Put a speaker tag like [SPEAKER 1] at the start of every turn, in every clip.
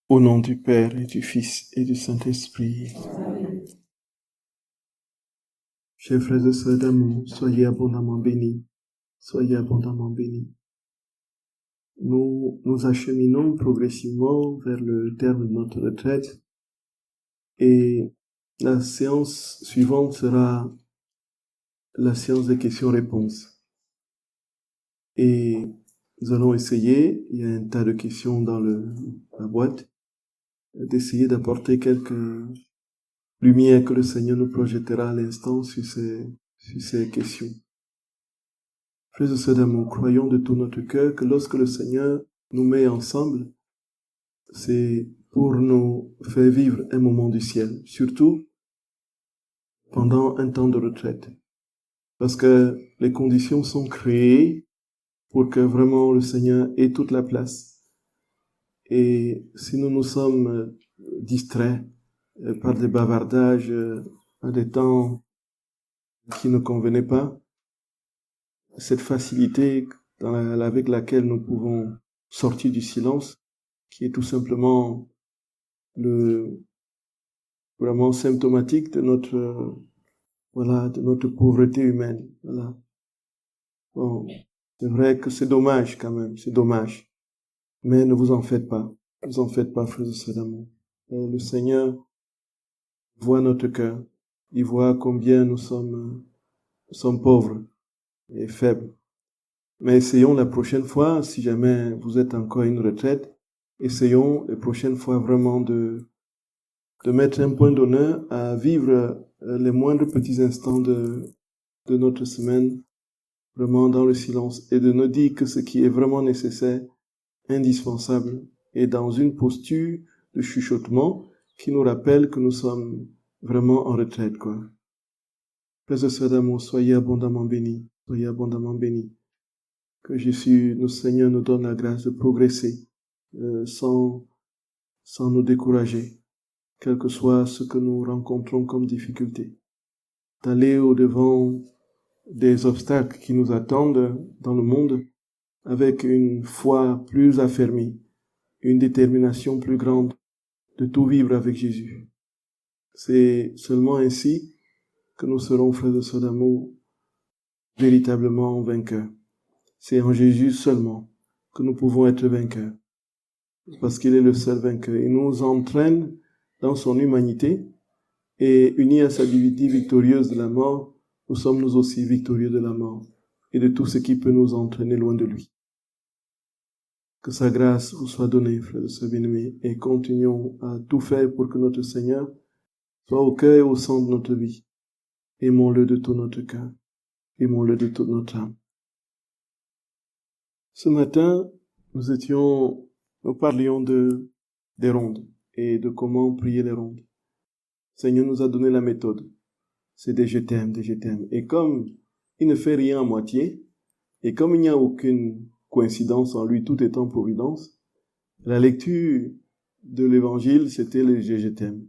[SPEAKER 1] Au nom du Père et du Fils et du Saint-Esprit. Chers frères et sœurs d'amour, soyez abondamment bénis. Soyez abondamment bénis. Nous nous acheminons progressivement vers le terme de notre retraite et la séance suivante sera la séance des questions-réponses. Et nous allons essayer, il y a un tas de questions dans la boîte, d'essayer d'apporter quelques lumières que le Seigneur nous projettera à l'instant sur ces questions. Frères et sœurs d'amour, croyons de tout notre cœur que lorsque le Seigneur nous met ensemble, c'est pour nous faire vivre un moment du ciel, surtout pendant un temps de retraite. Parce que les conditions sont créées pour que vraiment le Seigneur ait toute la place. Et si nous nous sommes distraits par des bavardages à des temps qui ne convenaient pas, cette facilité avec laquelle nous pouvons sortir du silence, qui est tout simplement vraiment symptomatique de notre pauvreté humaine. Voilà. Bon, c'est vrai que c'est dommage quand même, c'est dommage. Mais ne vous en faites pas. Ne vous en faites pas, frères et sœurs d'amour. Le Seigneur voit notre cœur. Il voit combien nous sommes pauvres et faibles. Mais essayons la prochaine fois, si jamais vous êtes encore à une retraite, essayons la prochaine fois vraiment de mettre un point d'honneur à vivre les moindres petits instants de notre semaine vraiment dans le silence et de nous dire que ce qui est vraiment nécessaire, indispensable, est dans une posture de chuchotement qui nous rappelle que nous sommes vraiment en retraite, quoi. Frères et sœurs d'amour, soyez abondamment bénis, soyez abondamment bénis. Que Jésus, notre Seigneur, nous donne la grâce de progresser sans nous décourager, quel que soit ce que nous rencontrons comme difficulté. D'aller au-devant des obstacles qui nous attendent dans le monde avec une foi plus affermie, une détermination plus grande de tout vivre avec Jésus. C'est seulement ainsi que nous serons, frères et sœurs d'amour, véritablement vainqueurs. C'est en Jésus seulement que nous pouvons être vainqueurs, parce qu'il est le seul vainqueur. Il nous entraîne dans son humanité et unis à sa divinité victorieuse de la mort, nous sommes nous aussi victorieux de la mort et de tout ce qui peut nous entraîner loin de lui. Que sa grâce vous soit donnée, frères et sœurs bien-aimés, et continuons à tout faire pour que notre Seigneur soit au cœur et au centre de notre vie. Aimons-le de tout notre cœur, aimons-le de toute notre âme. Ce matin, nous parlions des rondes et de comment prier les rondes. Le Seigneur nous a donné la méthode. C'est des je t'aime, des je t'aime. Et comme il ne fait rien à moitié, et comme il n'y a aucune coïncidence en lui, tout est en providence, la lecture de l'évangile, c'était le je t'aime.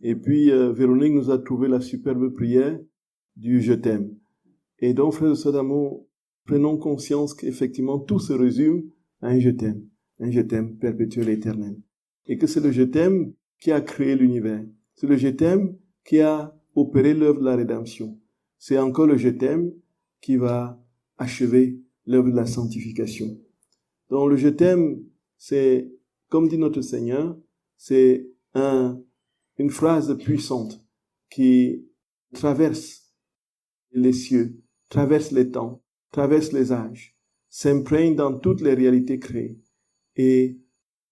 [SPEAKER 1] Et puis, Véronique nous a trouvé la superbe prière du je t'aime. Et donc, frères et sœurs d'amour, prenons conscience qu'effectivement, tout se résume à un je t'aime perpétuel et éternel. Et que c'est le je t'aime qui a créé l'univers. C'est le je t'aime qui a opéré l'œuvre de la rédemption. C'est encore le je t'aime qui va achever l'œuvre de la sanctification. Donc, le je t'aime, c'est, comme dit notre Seigneur, c'est une phrase puissante qui traverse les cieux, traverse les temps, traverse les âges, s'imprègne dans toutes les réalités créées et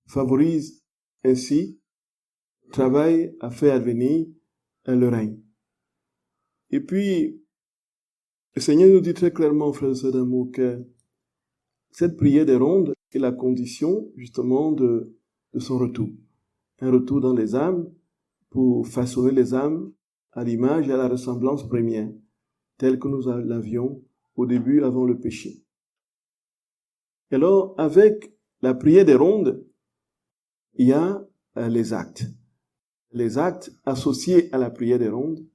[SPEAKER 1] favorise ainsi, travaille à faire advenir le règne. Et puis, le Seigneur nous dit très clairement, frères et sœurs d'amour, que cette prière des rondes est la condition justement de son retour. Un retour dans les âmes pour façonner les âmes à l'image et à la ressemblance première, telle que nous l'avions au début avant le péché. Et alors, avec la prière des rondes, il y a les actes. Les actes associés à la prière des rondes,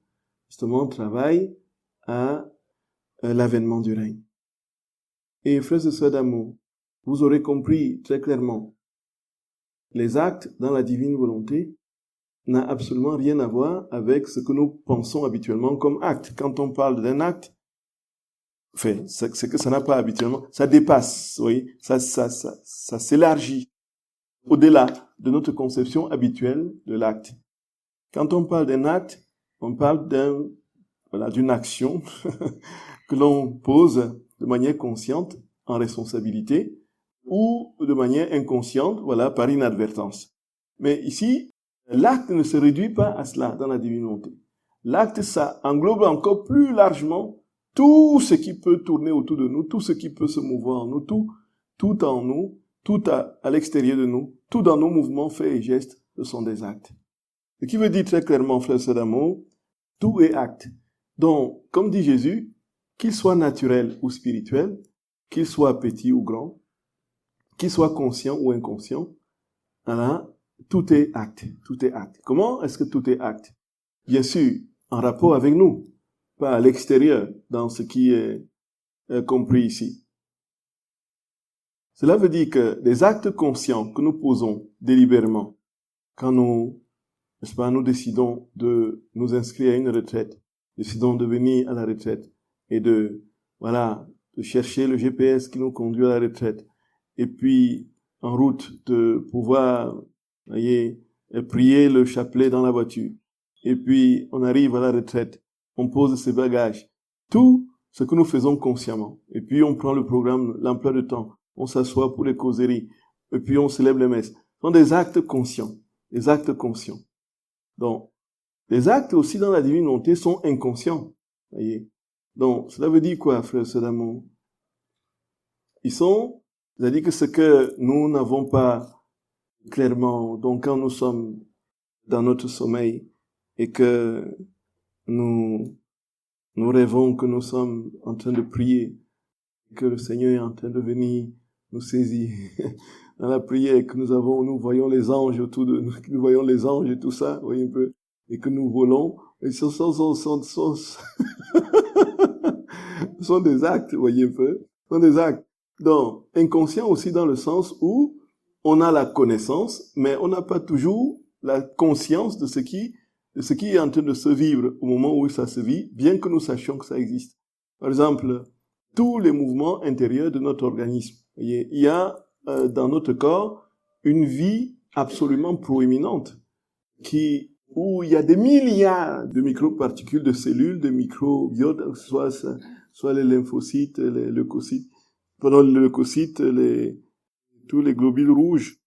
[SPEAKER 1] justement, travaillent à l'avènement du règne. Et frères et sœurs d'amour, vous aurez compris très clairement les actes dans la divine volonté n'a absolument rien à voir avec ce que nous pensons habituellement comme acte. Quand on parle d'un acte, enfin, c'est que ça n'a pas habituellement, ça dépasse, oui, ça s'élargit au-delà de notre conception habituelle de l'acte. Quand on parle d'un acte, on parle d'une action que l'on pose de manière consciente, en responsabilité, ou de manière inconsciente, par inadvertance. Mais ici, l'acte ne se réduit pas à cela dans la divine volonté. L'acte, ça englobe encore plus largement tout ce qui peut tourner autour de nous, tout ce qui peut se mouvoir en nous, tout en nous, tout à l'extérieur de nous, tout dans nos mouvements, faits et gestes, ce sont des actes. Ce qui veut dire très clairement, frères et sœurs d'amour, tout est acte. Donc, comme dit Jésus, qu'il soit naturel ou spirituel, qu'il soit petit ou grand, qu'il soit conscient ou inconscient, tout est acte, tout est acte. Comment est-ce que tout est acte? Bien sûr, en rapport avec nous, pas à l'extérieur, dans ce qui est compris ici. Cela veut dire que les actes conscients que nous posons délibérément, quand nous décidons de nous inscrire à une retraite, décidons de venir à la retraite et de chercher le GPS qui nous conduit à la retraite, et puis en route de pouvoir, prier le chapelet dans la voiture, et puis on arrive à la retraite, on pose ses bagages, tout ce que nous faisons consciemment, et puis on prend le programme, l'emploi de temps, on s'assoit pour les causeries, et puis on célèbre les messes. Ce sont des actes conscients, des actes conscients. Donc, les actes aussi dans la divine volonté sont inconscients. Voyez. Donc, cela veut dire quoi, frères et sœurs d'amour? C'est-à-dire que ce que nous n'avons pas clairement, donc quand nous sommes dans notre sommeil et que nous rêvons que nous sommes en train de prier, que le Seigneur est en train de venir nous saisir dans la prière, que nous voyons les anges autour de nous, nous voyons les anges et tout ça, vous voyez un peu, et que nous volons, et ce sont des actes, vous voyez un peu, ce sont des actes. Donc, inconscient aussi dans le sens où on a la connaissance, mais on n'a pas toujours la conscience de ce qui est en train de se vivre au moment où ça se vit, bien que nous sachions que ça existe. Par exemple, tous les mouvements intérieurs de notre organisme. Il y a dans notre corps une vie absolument proéminente où il y a des milliards de microparticules, de cellules, de microbiotes, soit les lymphocytes, les leucocytes, tous les globules rouges.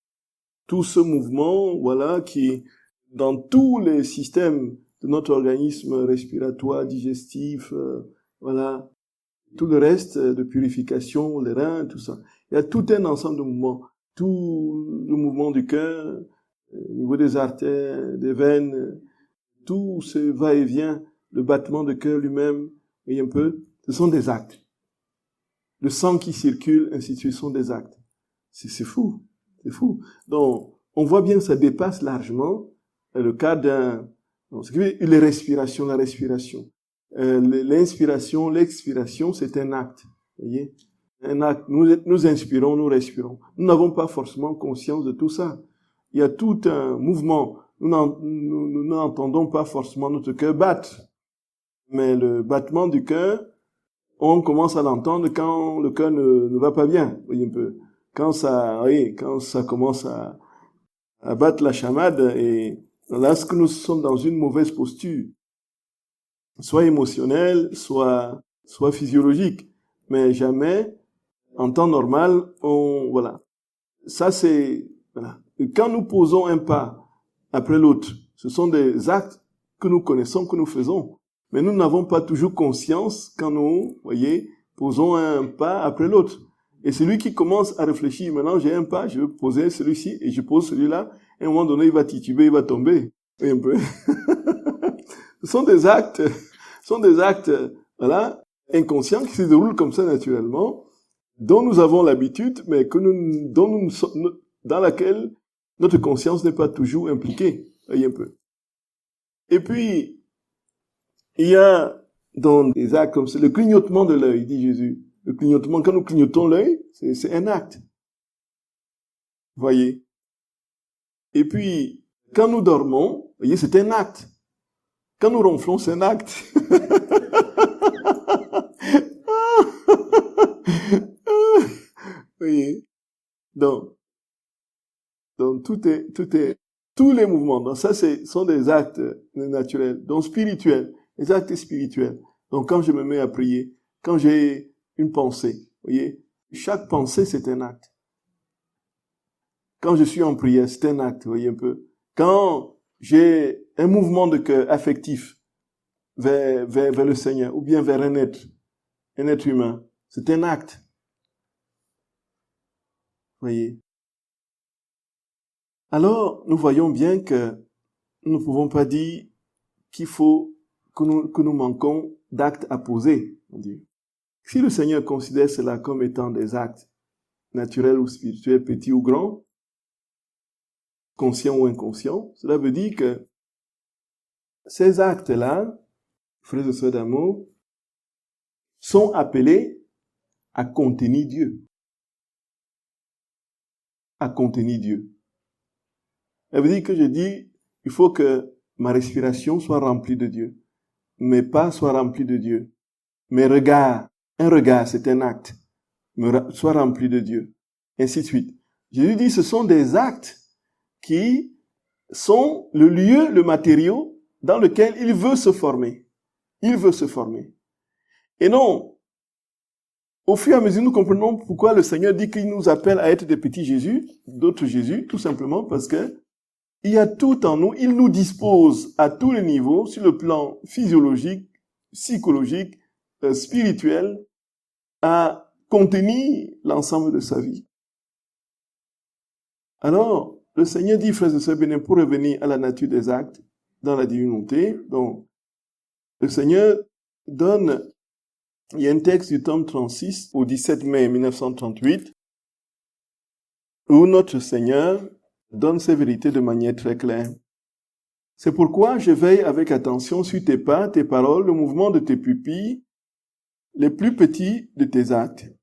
[SPEAKER 1] Tout ce mouvement, qui, dans tous les systèmes de notre organisme respiratoire, digestif, tout le reste de purification, les reins, tout ça. Il y a tout un ensemble de mouvements. Tout le mouvement du cœur, au niveau des artères, des veines, tout ce va-et-vient, le battement de cœur lui-même, voyez un peu, ce sont des actes. Le sang qui circule, ainsi de suite, sont des actes. C'est fou, c'est fou. Donc, on voit bien que ça dépasse largement le cadre la respiration. L'inspiration, l'expiration, c'est un acte. Voyez, un acte. Nous inspirons, nous respirons. Nous n'avons pas forcément conscience de tout ça. Il y a tout un mouvement. Nous n'entendons pas forcément notre cœur battre. Mais le battement du cœur, on commence à l'entendre quand le cœur ne va pas bien. Voyez un peu. Quand ça commence à battre la chamade, et lorsque nous sommes dans une mauvaise posture, soit émotionnelle, soit physiologique, mais jamais en temps normal, Ça c'est, Et quand nous posons un pas après l'autre, ce sont des actes que nous connaissons, que nous faisons, mais nous n'avons pas toujours conscience quand nous, posons un pas après l'autre. Et celui qui commence à réfléchir, maintenant j'ai un pas, je vais poser celui-ci, et je pose celui-là, et à un moment donné, il va tituber, il va tomber. Un peu. Ce sont des actes, inconscients qui se déroulent comme ça naturellement, dont nous avons l'habitude, mais dans laquelle notre conscience n'est pas toujours impliquée. Voyez un peu. Et puis, il y a dans des actes comme ça, le clignotement de l'œil, dit Jésus. Le clignotement, quand nous clignotons l'œil, c'est un acte. Voyez. Et puis, quand nous dormons, vous voyez, c'est un acte. Quand nous ronflons, c'est un acte. Vous voyez? Donc tous les mouvements. Donc ça, sont des actes naturels, donc spirituels, des actes spirituels. Donc quand je me mets à prier, quand j'ai une pensée, vous voyez, chaque pensée, c'est un acte. Quand je suis en prière, c'est un acte, vous voyez un peu. Quand j'ai un mouvement de cœur affectif vers le Seigneur, ou bien vers un être humain, c'est un acte. Vous voyez. Alors, nous voyons bien que nous ne pouvons pas dire qu'il faut que nous manquons d'actes à poser. On dit. Si le Seigneur considère cela comme étant des actes naturels ou spirituels, petits ou grands, conscients ou inconscients, cela veut dire que ces actes-là, frères et sœurs d'amour, sont appelés à contenir Dieu. À contenir Dieu. Ça veut dire que je dis, il faut que ma respiration soit remplie de Dieu. Mes pas soient remplis de Dieu. Mes regards, un regard, c'est un acte, soient remplis de Dieu. Ainsi de suite. Jésus dit, ce sont des actes qui sont le lieu, le matériau dans lequel il veut se former. Il veut se former. Et non, au fur et à mesure, nous comprenons pourquoi le Seigneur dit qu'il nous appelle à être des petits Jésus, d'autres Jésus, tout simplement parce que il y a tout en nous, il nous dispose à tous les niveaux, sur le plan physiologique, psychologique, spirituel, à contenir l'ensemble de sa vie. Alors, le Seigneur dit, frères et sœurs bénis, pour revenir à la nature des actes dans la divinité, donc, le Seigneur donne, il y a un texte du tome 36 au 17 mai 1938, où notre Seigneur donne ces vérités de manière très claire. C'est pourquoi je veille avec attention sur tes pas, tes paroles, le mouvement de tes pupilles, les plus petits de tes actes,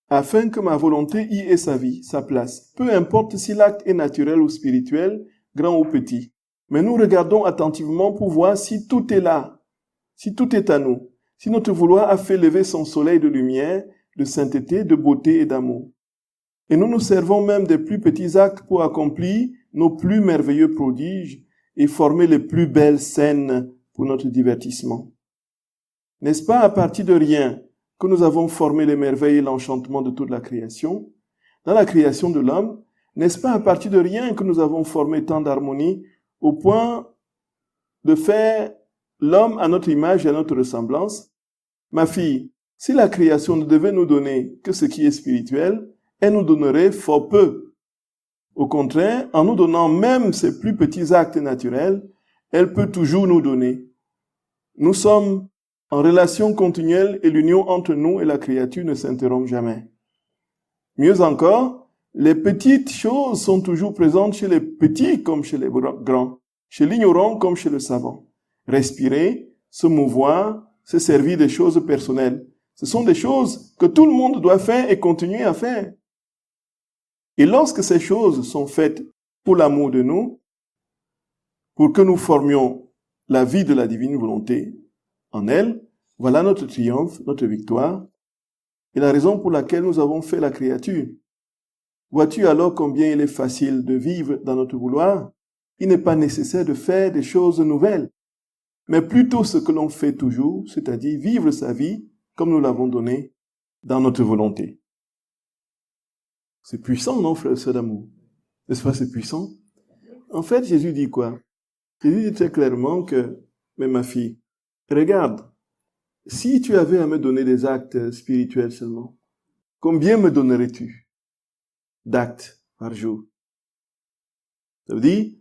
[SPEAKER 1] afin que ma volonté y ait sa vie, sa place. Peu importe si l'acte est naturel ou spirituel, grand ou petit. Mais nous regardons attentivement pour voir si tout est là, si tout est à nous, si notre vouloir a fait lever son soleil de lumière, de sainteté, de beauté et d'amour. Et nous nous servons même des plus petits actes pour accomplir nos plus merveilleux prodiges et former les plus belles scènes pour notre divertissement. N'est-ce pas à partir de rien que nous avons formé les merveilles et l'enchantement de toute la création? Dans la création de l'homme, n'est-ce pas à partir de rien que nous avons formé tant d'harmonie au point de faire l'homme à notre image et à notre ressemblance? Ma fille, si la création ne devait nous donner que ce qui est spirituel, elle nous donnerait fort peu. Au contraire, en nous donnant même ces plus petits actes naturels, elle peut toujours nous donner. Nous sommes en relation continuelle et l'union entre nous et la créature ne s'interrompt jamais. Mieux encore, les petites choses sont toujours présentes chez les petits comme chez les grands, chez l'ignorant comme chez le savant. Respirer, se mouvoir, se servir des choses personnelles. Ce sont des choses que tout le monde doit faire et continuer à faire. Et lorsque ces choses sont faites pour l'amour de nous, pour que nous formions la vie de la divine volonté en elle, voilà notre triomphe, notre victoire, et la raison pour laquelle nous avons fait la créature. Vois-tu alors combien il est facile de vivre dans notre vouloir? Il n'est pas nécessaire de faire des choses nouvelles, mais plutôt ce que l'on fait toujours, c'est-à-dire vivre sa vie comme nous l'avons donné dans notre volonté. C'est puissant, non, frère et sœur d'amour? N'est-ce pas, c'est puissant? En fait, Jésus dit quoi? Jésus dit très clairement que, mais ma fille, regarde, si tu avais à me donner des actes spirituels seulement, combien me donnerais-tu d'actes par jour? Ça veut dire,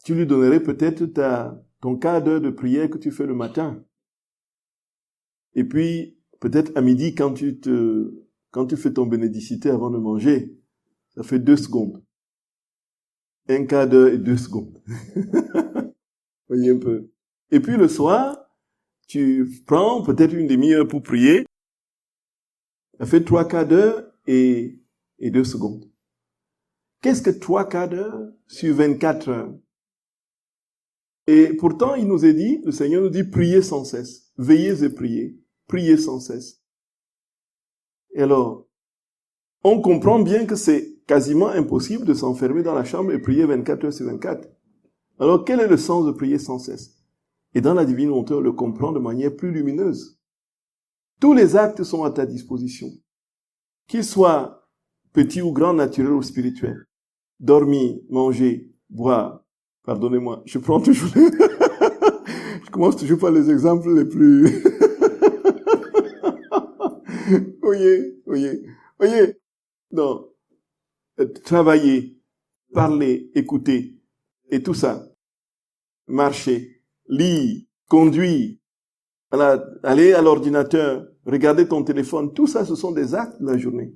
[SPEAKER 1] tu lui donnerais peut-être ton quart d'heure de prière que tu fais le matin. Et puis, peut-être à midi, quand tu fais ton bénédicité avant de manger, ça fait 2 secondes. Un quart d'heure et 2 secondes. Voyez un peu. Et puis le soir, tu prends peut-être une demi-heure pour prier. Ça fait 3 quarts d'heure et 2 secondes. Qu'est-ce que 3/4 heures sur 24 heures? Et pourtant, il nous est dit, le Seigneur nous dit, priez sans cesse. Veillez et priez. Priez sans cesse. Et alors, on comprend bien que c'est quasiment impossible de s'enfermer dans la chambre et prier 24 heures sur 24. Alors, quel est le sens de prier sans cesse? Et dans la divine volonté, on le comprend de manière plus lumineuse. Tous les actes sont à ta disposition. Qu'ils soient petits ou grands, naturels ou spirituels. Dormir, manger, boire. Pardonnez-moi, je prends toujours je commence toujours par les exemples les plus... Voyez. Non. Travailler, parler, écouter, et tout ça. Marcher, lire, conduire, aller à l'ordinateur, regarder ton téléphone, tout ça, ce sont des actes de la journée.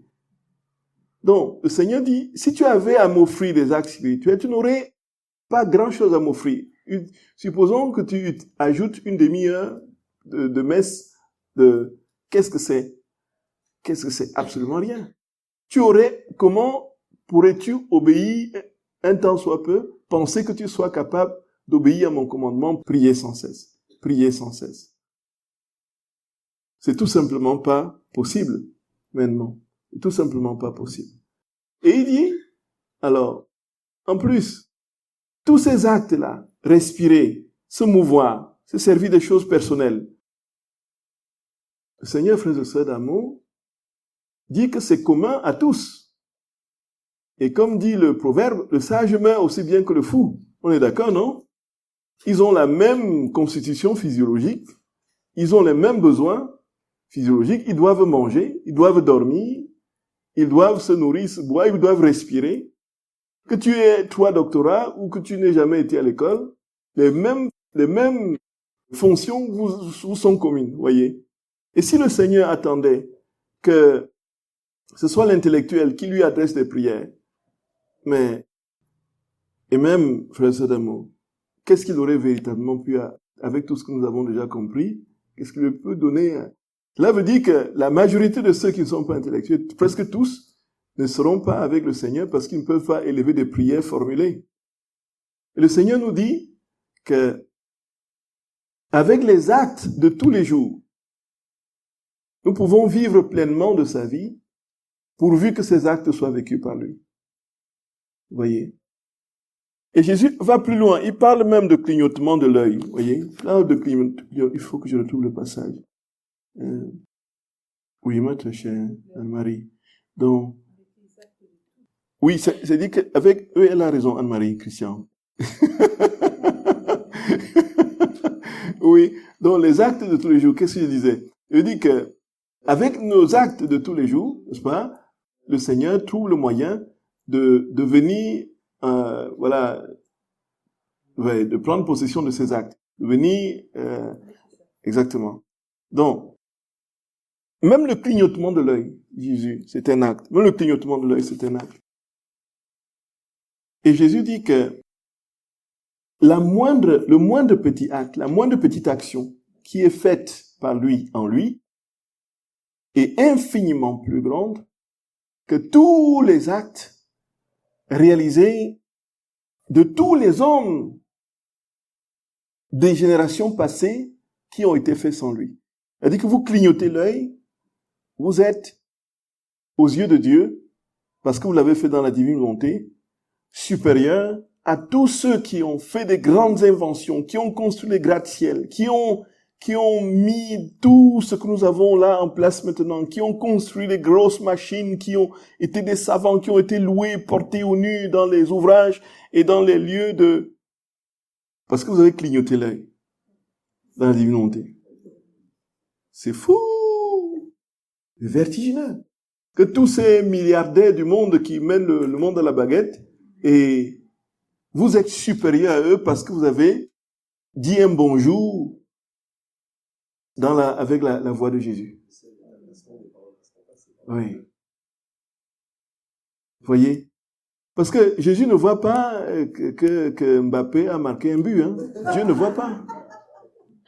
[SPEAKER 1] Donc, le Seigneur dit, si tu avais à m'offrir des actes spirituels, tu n'aurais pas grand-chose à m'offrir. Supposons que tu ajoutes une demi-heure de messe, qu'est-ce que c'est? Qu'est-ce que c'est? Absolument rien. Comment pourrais-tu obéir un temps soit peu, penser que tu sois capable d'obéir à mon commandement, prier sans cesse. Prier sans cesse. C'est tout simplement pas possible, maintenant. C'est tout simplement pas possible. Et il dit, alors, en plus, tous ces actes-là, respirer, se mouvoir, se servir des choses personnelles, le Seigneur, frères et sœurs d'amour, dit que c'est commun à tous. Et comme dit le proverbe, le sage meurt aussi bien que le fou. On est d'accord, non? Ils ont la même constitution physiologique, ils ont les mêmes besoins physiologiques, ils doivent manger, ils doivent dormir, ils doivent se nourrir, se boire, ils doivent respirer. Que tu aies 3 doctorats ou que tu n'aies jamais été à l'école, les mêmes fonctions vous sont communes, voyez. Et si le Seigneur attendait que ce soit l'intellectuel qui lui adresse des prières, et même, frères et sœurs d'amour, qu'est-ce qu'il aurait véritablement pu, avec tout ce que nous avons déjà compris, qu'est-ce qu'il peut donner? Cela veut dire que la majorité de ceux qui ne sont pas intellectuels, presque tous, ne seront pas avec le Seigneur parce qu'ils ne peuvent pas élever des prières formulées. Et le Seigneur nous dit que, avec les actes de tous les jours, nous pouvons vivre pleinement de sa vie, pourvu que ces actes soient vécus par lui. Vous voyez? Et Jésus va plus loin. Il parle même de clignotement de l'œil. Vous voyez? Là, il faut que je retrouve le passage. Oui, notre chère Anne-Marie. Donc, oui, c'est dit qu'avec eux, elle a raison, Anne-Marie, Christian. Oui, donc les actes de tous les jours, qu'est-ce que je disais? Je dis que, avec nos actes de tous les jours, n'est-ce pas, le Seigneur trouve le moyen de venir, de prendre possession de ces actes, de venir, exactement. Donc, même le clignotement de l'œil, Jésus, c'est un acte. Même le clignotement de l'œil, c'est un acte. Et Jésus dit que le moindre petit acte, la moindre petite action qui est faite par lui en lui est infiniment plus grande que tous les actes réalisés de tous les hommes des générations passées qui ont été faits sans lui. C'est-à-dire que vous clignotez l'œil, vous êtes, aux yeux de Dieu, parce que vous l'avez fait dans la divine volonté, supérieur à tous ceux qui ont fait des grandes inventions, qui ont construit les gratte-ciel, qui ont mis tout ce que nous avons là en place maintenant, qui ont construit les grosses machines, qui ont été des savants, qui ont été loués, portés au nu dans les ouvrages et dans les lieux de... Parce que vous avez clignoté l'œil dans la divine volonté. C'est fou! C'est vertigineux. Que tous ces milliardaires du monde qui mènent le monde à la baguette, et vous êtes supérieur à eux parce que vous avez dit un bonjour avec la voix de Jésus. Oui. Vous voyez? Parce que Jésus ne voit pas que Mbappé a marqué un but. Hein. Dieu ne voit pas.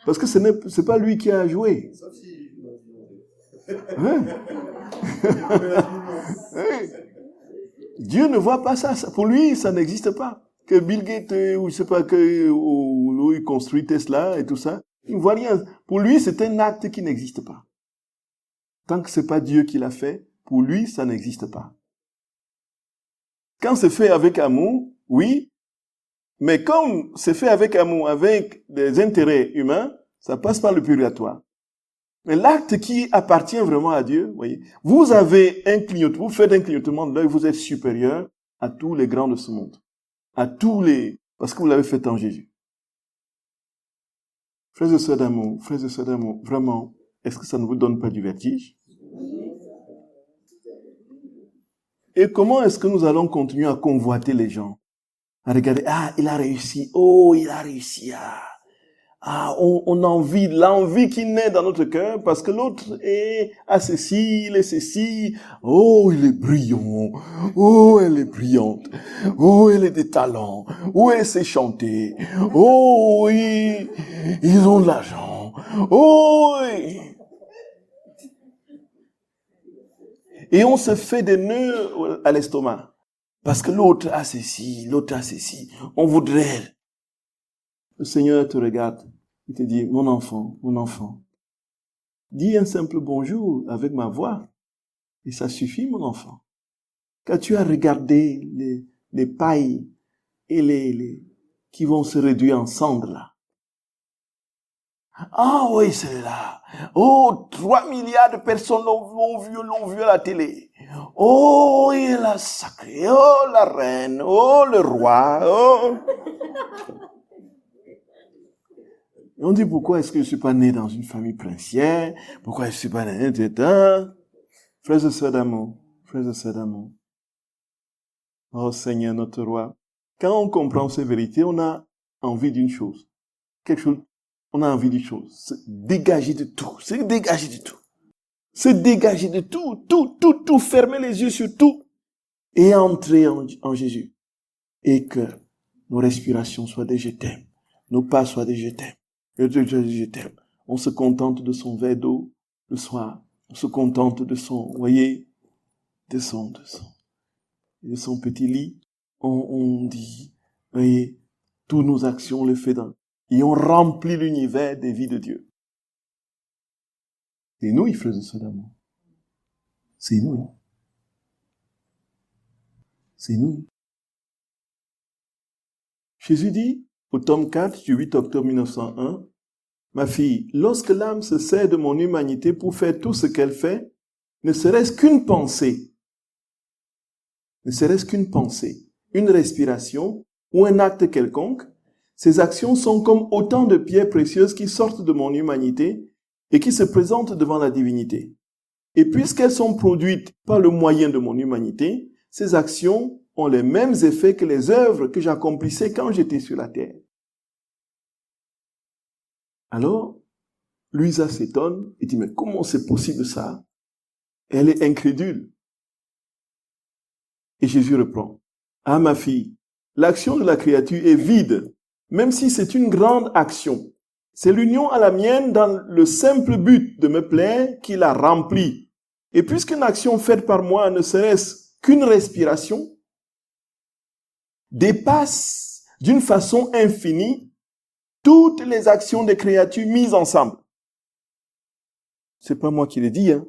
[SPEAKER 1] Parce que c'est pas lui qui a joué. Hein? Dieu ne voit pas ça. Pour lui, ça n'existe pas. Que Bill Gates, ou je sais pas, où il construit Tesla et tout ça, il ne voit rien. Pour lui, c'est un acte qui n'existe pas. Tant que c'est pas Dieu qui l'a fait, pour lui, ça n'existe pas. Quand c'est fait avec amour, oui, mais quand c'est fait avec amour, avec des intérêts humains, ça passe par le purgatoire. Mais l'acte qui appartient vraiment à Dieu, voyez, vous avez un clignotement, vous faites un clignotement de l'œil, vous êtes supérieur à tous les grands de ce monde. Parce que vous l'avez fait en Jésus. Frères et sœurs d'amour, vraiment, est-ce que ça ne vous donne pas du vertige? Et comment est-ce que nous allons continuer à convoiter les gens? À regarder, il a réussi, il a réussi, on a envie, l'envie qui naît dans notre cœur parce que l'autre a ceci, il est ceci. Oh, il est brillant. Oh, elle est brillante. Oh, elle est des talents. Oh, elle sait chanter. Oh, oui, ils ont de l'argent. Oh, oui. Et on se fait des nœuds à l'estomac parce que l'autre a ceci, l'autre a ceci. On voudrait. Le Seigneur te regarde. Il te dit, mon enfant, dis un simple bonjour avec ma voix. Et ça suffit, mon enfant. Quand tu as regardé les pailles et les qui vont se réduire en cendres là. Ah oui, c'est là. Oh, 3 milliards de personnes l'ont vu à la télé. Oh, il est la sacrée. Oh, la reine. Oh, le roi. Oh. Et on dit, pourquoi est-ce que je ne suis pas né dans une famille princière? Pourquoi je ne suis pas né dans frères et sœurs d'amour. Oh Seigneur, notre roi. Quand on comprend ces vérités, on a envie d'une chose. On a envie d'une chose. Se dégager de tout. Se dégager de tout. Fermer les yeux sur tout. Et entrer en Jésus. Et que nos respirations soient des je t'aime. Nos pas soient des je t'aime. Je t'aime. On se contente de son verre d'eau le soir. On se contente de son, voyez, de son petit lit. On dit, voyez, toutes nos actions, on les fait et on remplit l'univers des vies de Dieu. C'est nous, il faisait ça d'amour. C'est nous. Jésus dit, au tome 4 du 8 octobre 1901, ma fille, lorsque l'âme se sert de mon humanité pour faire tout ce qu'elle fait, ne serait-ce qu'une pensée, une respiration ou un acte quelconque, ces actions sont comme autant de pierres précieuses qui sortent de mon humanité et qui se présentent devant la divinité. Et puisqu'elles sont produites par le moyen de mon humanité, ces actions ont les mêmes effets que les œuvres que j'accomplissais quand j'étais sur la terre. Alors, Louisa s'étonne et dit, mais comment c'est possible ça? Elle est incrédule. Et Jésus reprend, ma fille, l'action de la créature est vide, même si c'est une grande action. C'est l'union à la mienne dans le simple but de me plaire qui la remplit. Et puisqu'une action faite par moi ne serait-ce qu'une respiration, dépasse d'une façon infinie toutes les actions des créatures mises ensemble. C'est pas moi qui l'ai dit, hein.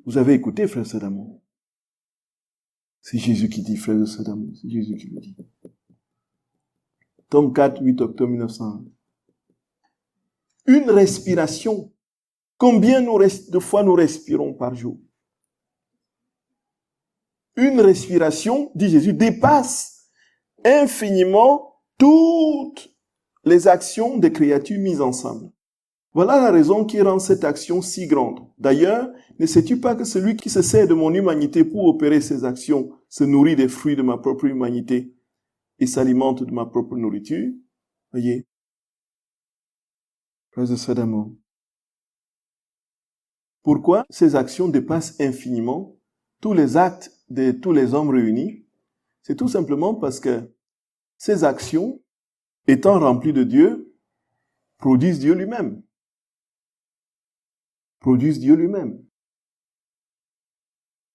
[SPEAKER 1] Vous avez écouté, frère Sadamon. C'est Jésus qui dit, frère Sadamon. C'est Jésus qui le dit. Tome 4, 8 octobre 1901. Une respiration. Combien de fois nous respirons par jour? Une respiration, dit Jésus, dépasse infiniment toutes les actions des créatures mises ensemble. Voilà la raison qui rend cette action si grande. D'ailleurs, ne sais-tu pas que celui qui se sert de mon humanité pour opérer ces actions se nourrit des fruits de ma propre humanité et s'alimente de ma propre nourriture? Voyez, frères et sœurs d'amour. Pourquoi ces actions dépassent infiniment tous les actes de tous les hommes réunis? C'est tout simplement parce que ces actions, étant remplies de Dieu, produisent Dieu lui-même.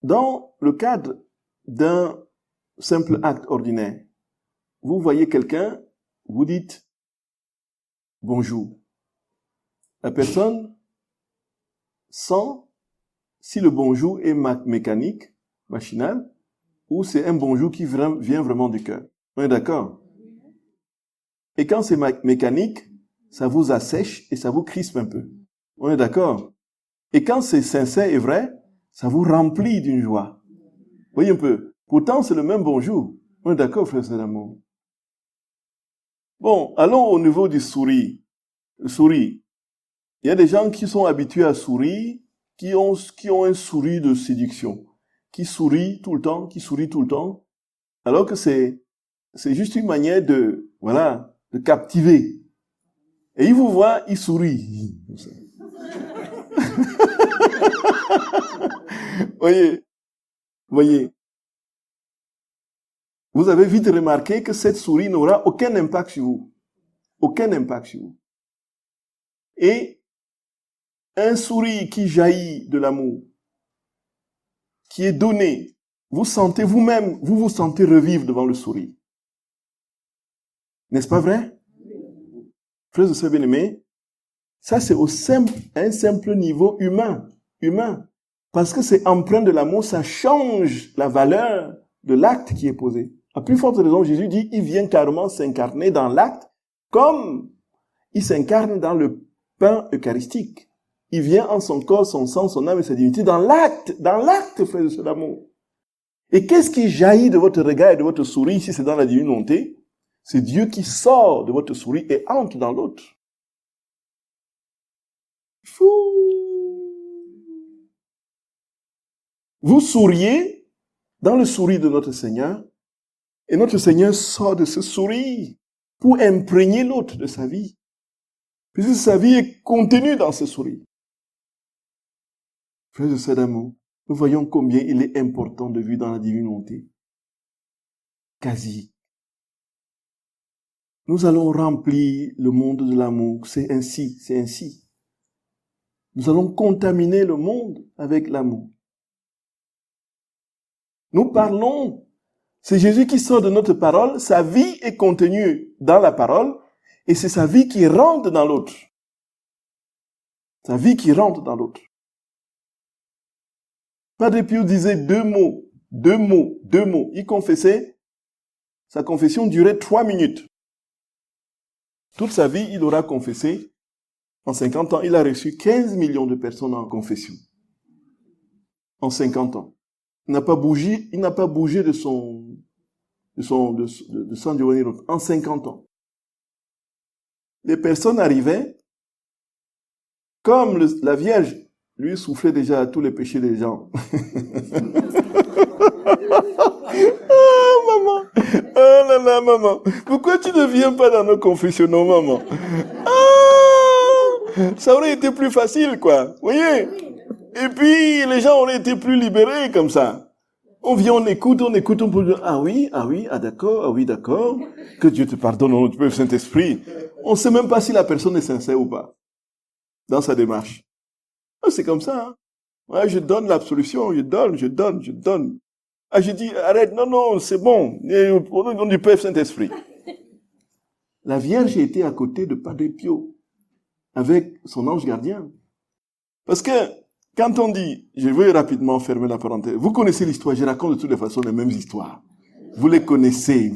[SPEAKER 1] Dans le cadre d'un simple acte ordinaire. Vous voyez quelqu'un, vous dites bonjour. La personne sent si le bonjour est mécanique, machinal, ou c'est un bonjour qui vient vraiment du cœur. On est d'accord? Et quand c'est mécanique, ça vous assèche et ça vous crispe un peu. On est d'accord? Et quand c'est sincère et vrai, ça vous remplit d'une joie. Voyez un peu. Pourtant, c'est le même bonjour. On est d'accord, frère d'amour. Bon, allons au niveau du sourire. Le sourire. Il y a des gens qui sont habitués à sourire, qui ont un sourire de séduction, qui sourient tout le temps, alors que c'est juste une manière de captiver. Et il vous voit, il sourit. Voyez. Vous avez vite remarqué que cette souris n'aura aucun impact sur vous. Aucun impact sur vous. Et un sourire qui jaillit de l'amour, qui est donné, vous sentez vous-même, vous vous sentez revivre devant le sourire. N'est-ce pas vrai? Frères et sœurs bien-aimés, ça c'est un simple niveau humain. Parce que c'est empreint de l'amour, ça change la valeur de l'acte qui est posé. À plus forte raison, Jésus dit, il vient carrément s'incarner dans l'acte, comme il s'incarne dans le pain eucharistique. Il vient en son corps, son sang, son âme et sa divinité dans l'acte, frères et sœurs d'amour. Et qu'est-ce qui jaillit de votre regard et de votre sourire, si c'est dans la divine volonté? C'est Dieu qui sort de votre sourire et entre dans l'autre. Fou! Vous souriez dans le sourire de notre Seigneur, et notre Seigneur sort de ce sourire pour imprégner l'autre de sa vie. Puisque sa vie est contenue dans ce sourire. Frères et sœurs d'amour, nous voyons combien il est important de vivre dans la divine volonté. Quasi. Nous allons remplir le monde de l'amour. C'est ainsi. Nous allons contaminer le monde avec l'amour. Nous parlons, c'est Jésus qui sort de notre parole, sa vie est contenue dans la parole, et c'est sa vie qui rentre dans l'autre. Sa vie qui rentre dans l'autre. Padre Pio disait deux mots. Il confessait, sa confession durait 3 minutes. Toute sa vie, il aura confessé. En 50 ans, il a reçu 15 millions de personnes en confession. En 50 ans. Il n'a pas bougé de son dernier autre. En 50 ans. Les personnes arrivaient, comme la Vierge lui soufflait déjà à tous les péchés des gens. Ah, maman! Oh là là, maman! Pourquoi tu ne viens pas dans nos confessionnaux, maman? Ah! Ça aurait été plus facile, quoi. Vous voyez? Et puis, les gens auraient été plus libérés comme ça. On vient, on écoute, on peut dire, ah oui, d'accord. Que Dieu te pardonne au nom du Père Saint-Esprit. On ne sait même pas si la personne est sincère ou pas. Dans sa démarche. C'est comme ça, hein. Ouais, je donne l'absolution, je donne. Ah, je dis, arrête, non, c'est bon. Au nom du Père Saint-Esprit. La Vierge était à côté de Padre Pio, avec son ange gardien. Parce que, quand on dit, je vais rapidement fermer la parenthèse, vous connaissez l'histoire, je raconte de toutes les façons les mêmes histoires. Vous les connaissez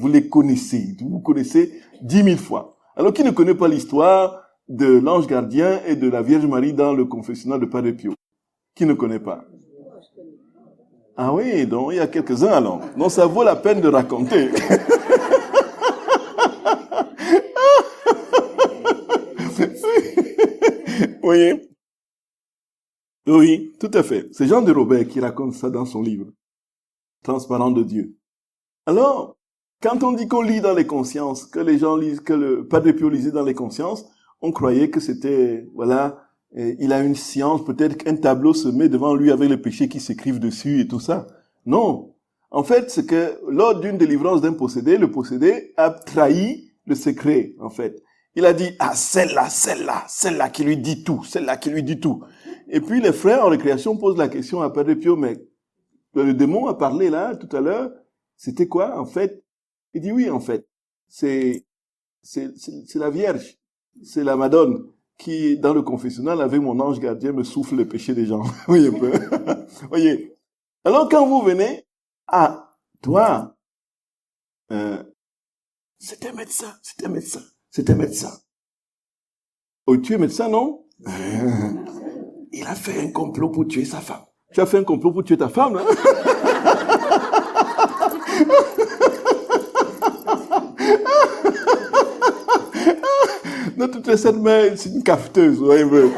[SPEAKER 1] 10 000 fois. Alors, qui ne connaît pas l'histoire de l'ange gardien et de la Vierge Marie dans le confessionnal de Padre Pio? Qui ne connaît pas? Ah oui, donc il y a quelques-uns alors. Donc ça vaut la peine de raconter. Oui. Oui, tout à fait. C'est Jean de Robert qui raconte ça dans son livre. Transparent de Dieu. Alors, quand on dit qu'on lit dans les consciences, que les gens lisent, que le Padre Pio lisait dans les consciences, on croyait que c'était, il a une science, peut-être qu'un tableau se met devant lui avec les péchés qui s'écrivent dessus et tout ça. Non. En fait, c'est que lors d'une délivrance d'un possédé, le possédé a trahi le secret, en fait. Il a dit, celle-là qui lui dit tout. Et puis les frères en récréation posent la question à Padre Pio, mais le démon a parlé là, tout à l'heure, C'était quoi, en fait? Il dit oui, en fait. C'est la Vierge. C'est la Madone qui, dans le confessionnal, avec mon ange gardien, me souffle le péché des gens. Oui, un peu. Voyez. Alors, quand vous venez, ah, toi, c'était médecin, c'était médecin, c'était médecin. Oh, tu es médecin, non? Il a fait un complot pour tuer sa femme. Tu as fait un complot pour tuer ta femme, là? Non, toutes les sept mains, c'est une cafeteuse, voyez un peu.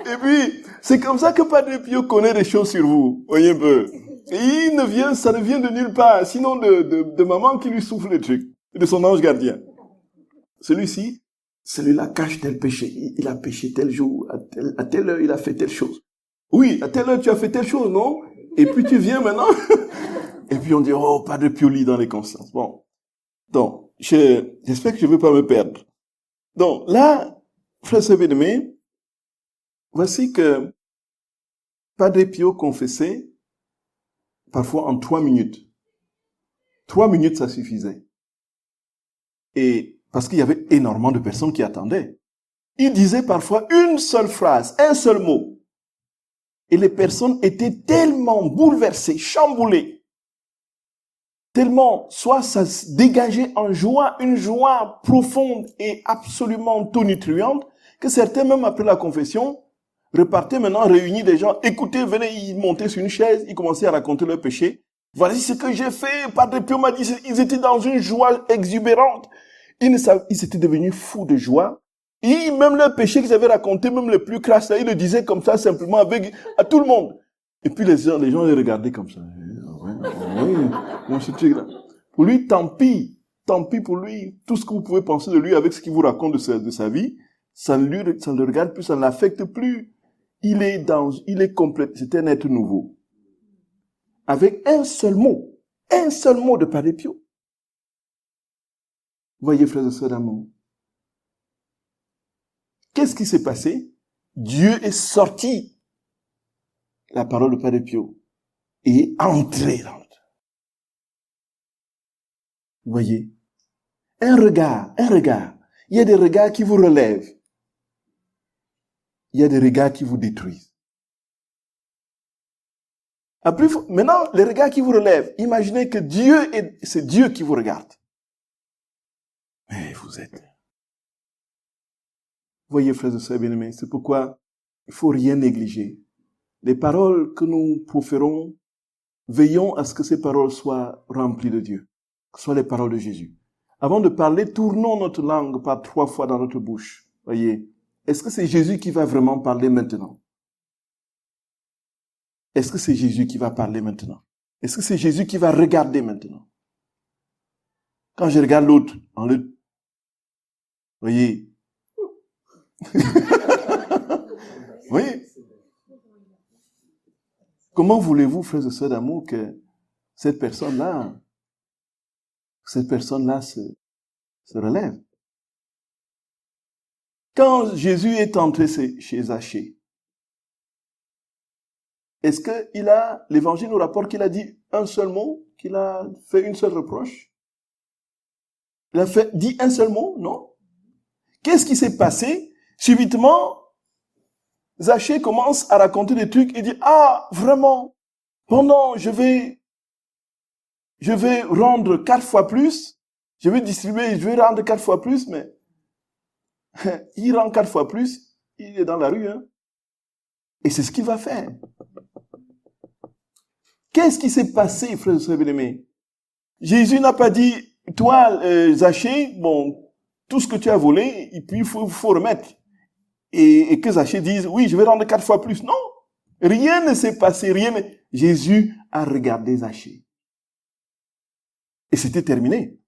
[SPEAKER 1] Et puis, c'est comme ça que Padre Pio connaît des choses sur vous, voyez un peu. Et ça ne vient de nulle part, sinon de maman qui lui souffle les trucs, de son ange gardien. Celui-ci, celui-là cache tel péché. Il a péché tel jour, à telle heure, il a fait telle chose. Oui, à telle heure, tu as fait telle chose, non? Et puis tu viens maintenant. Et puis on dit, oh, Padre Pio lit dans les consciences. Bon. Donc, j'espère que je ne vais pas me perdre. Donc, là, frère Sebedeme, voici que Padre Pio confessait parfois en 3 minutes. 3 minutes, ça suffisait. Et parce qu'il y avait énormément de personnes qui attendaient. Il disait parfois une seule phrase, un seul mot. Et les personnes étaient tellement bouleversées, chamboulées, tellement, soit ça se dégageait en joie, une joie profonde et absolument tonitruante, que certains, même après la confession, repartaient maintenant réunis des gens. Écoutez, venez, ils montaient sur une chaise, ils commençaient à raconter leurs péchés. Voici ce que j'ai fait. Padre Pio m'a dit, ils étaient dans une joie exubérante. Ils étaient devenus fous de joie. Et même leurs péchés qu'ils avaient racontés, même les plus crasses, ils le disaient comme ça, simplement, à tout le monde. Et puis les gens les regardaient comme ça. Pour lui, tant pis pour lui. Tout ce que vous pouvez penser de lui avec ce qu'il vous raconte de sa vie, ça ne le regarde plus, ça ne l'affecte plus. Il est complet. C'est un être nouveau. Avec un seul mot de Padre Pio. Voyez, frères et sœurs d'amour. Qu'est-ce qui s'est passé? Dieu est sorti. La parole de Padre Pio est entrée dans le. Vous voyez? Un regard. Il y a des regards qui vous relèvent. Il y a des regards qui vous détruisent. Après, maintenant, les regards qui vous relèvent, imaginez que c'est Dieu qui vous regarde. Mais vous êtes. Voyez, frères et sœurs bien-aimés, c'est pourquoi il faut rien négliger. Les paroles que nous proférons, veillons à ce que ces paroles soient remplies de Dieu, que ce soient les paroles de Jésus. Avant de parler, tournons notre langue par 3 fois dans notre bouche. Voyez, est-ce que c'est Jésus qui va vraiment parler maintenant? Est-ce que c'est Jésus qui va parler maintenant? Est-ce que c'est Jésus qui va regarder maintenant? Quand je regarde l'autre, voyez, voyez, comment voulez-vous, frères et sœurs d'amour, que cette personne-là se relève? Quand Jésus est entré chez Zachée, est-ce que l'évangile nous rapporte qu'il a dit un seul mot, qu'il a fait une seule reproche? Il a dit un seul mot? Non. Qu'est-ce qui s'est passé? Subitement, Zachée commence à raconter des trucs et dit, ah, vraiment, je vais rendre 4 fois plus, je vais rendre 4 fois plus, mais il rend 4 fois plus, il est dans la rue, hein. Et c'est ce qu'il va faire. Qu'est-ce qui s'est passé, frères et sœurs bien-aimés? Jésus n'a pas dit, toi, Zachée, bon, tout ce que tu as volé, et puis il faut remettre. Et que Zachée dise, oui, je vais rendre 4 fois plus. Non, rien ne s'est passé, Jésus a regardé Zachée. Et c'était terminé.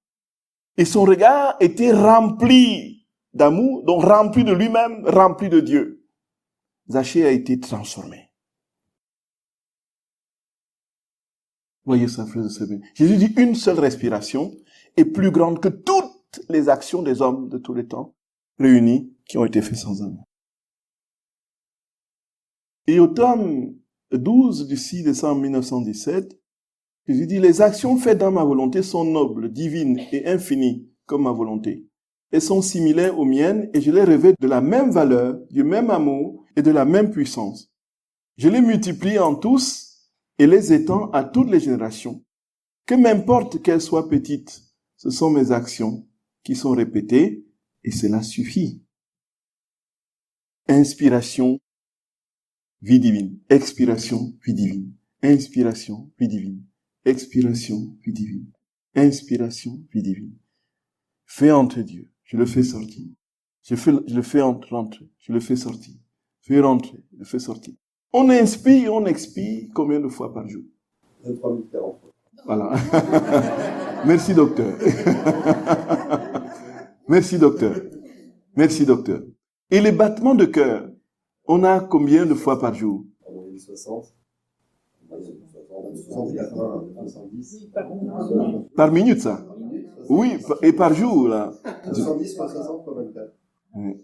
[SPEAKER 1] Et son regard était rempli d'amour, donc rempli de lui-même, rempli de Dieu. Zachée a été transformé. Voyez ça, frères et sœurs. Jésus dit, une seule respiration est plus grande que toutes les actions des hommes de tous les temps réunis qui ont été faits sans amour. Et au tome 12 du 6 décembre 1917, Jésus dit, les actions faites dans ma volonté sont nobles, divines et infinies comme ma volonté. Elles sont similaires aux miennes et je les revêt de la même valeur, du même amour et de la même puissance. Je les multiplie en tous et les étends à toutes les générations. Que m'importe qu'elles soient petites, ce sont mes actions qui sont répétées et cela suffit. Inspiration, vie divine. Expiration, vie divine. Inspiration, vie divine. Expiration, vie divine. Inspiration, vie divine. Fais entrer Dieu. Je le fais sortir. Je le fais rentrer. Je le fais sortir. Fais rentrer. Je le fais sortir. On inspire, on expire combien de fois par jour?
[SPEAKER 2] 23 040 fois.
[SPEAKER 1] Voilà. Merci, docteur. Merci, docteur. Merci, docteur. Et les battements de cœur, on a combien de fois par jour?
[SPEAKER 2] En moyenne 60. 70.
[SPEAKER 1] Par minute, ça? Oui, et par jour, là.
[SPEAKER 2] 70 fois 60 fois 24.
[SPEAKER 1] Oui.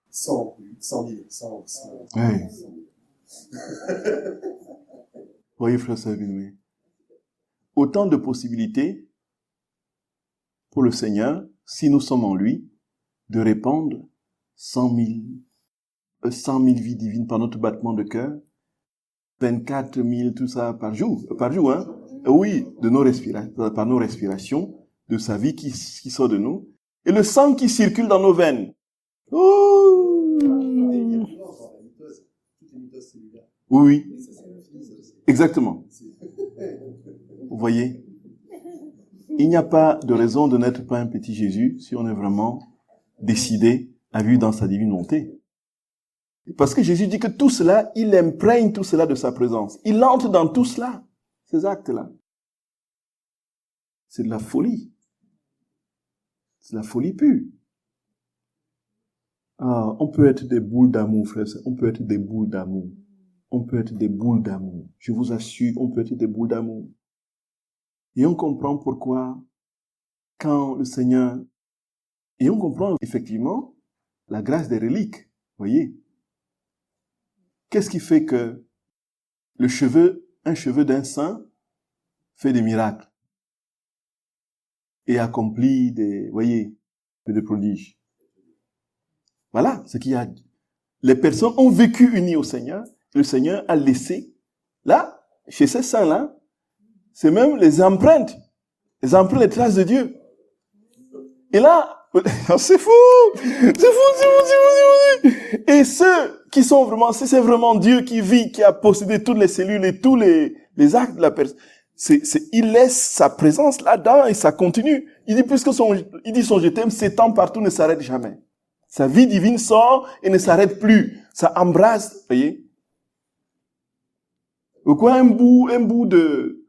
[SPEAKER 2] 100 000, 100 000.
[SPEAKER 1] Oui. Voyez, frère Sabine, autant de possibilités pour le Seigneur, si nous sommes en lui, de répandre 100 000 vies divines par notre battement de cœur, 24 000, tout ça par jour, hein? Oui, de nos respirations, par nos respirations, de sa vie qui sort de nous, et le sang qui circule dans nos veines. Oh! Oui, exactement. Vous voyez, il n'y a pas de raison de n'être pas un petit Jésus si on est vraiment décidé à vivre dans sa divine volonté. Parce que Jésus dit que tout cela, il imprègne tout cela de sa présence. Il entre dans tout cela, ces actes-là. C'est de la folie. C'est de la folie pure. Ah, on peut être des boules d'amour, frère. On peut être des boules d'amour. On peut être des boules d'amour. Je vous assure, on peut être des boules d'amour. Et on comprend pourquoi, quand le Seigneur... Et on comprend effectivement la grâce des reliques. Voyez? Qu'est-ce qui fait que un cheveu d'un saint fait des miracles et accomplit des prodiges? Voilà ce qu'il y a. Les personnes ont vécu unies au Seigneur. Le Seigneur a laissé, là, chez ces saints-là, c'est même les empreintes, les traces de Dieu. Et là, c'est fou! Et ceux qui sont vraiment, si c'est vraiment Dieu qui vit, qui a possédé toutes les cellules et tous les actes de la personne, il laisse sa présence là-dedans et ça continue. Il dit, puisque son je t'aime s'étend partout, ne s'arrête jamais. Sa vie divine sort et ne s'arrête plus. Ça embrasse, vous voyez. Pourquoi un bout de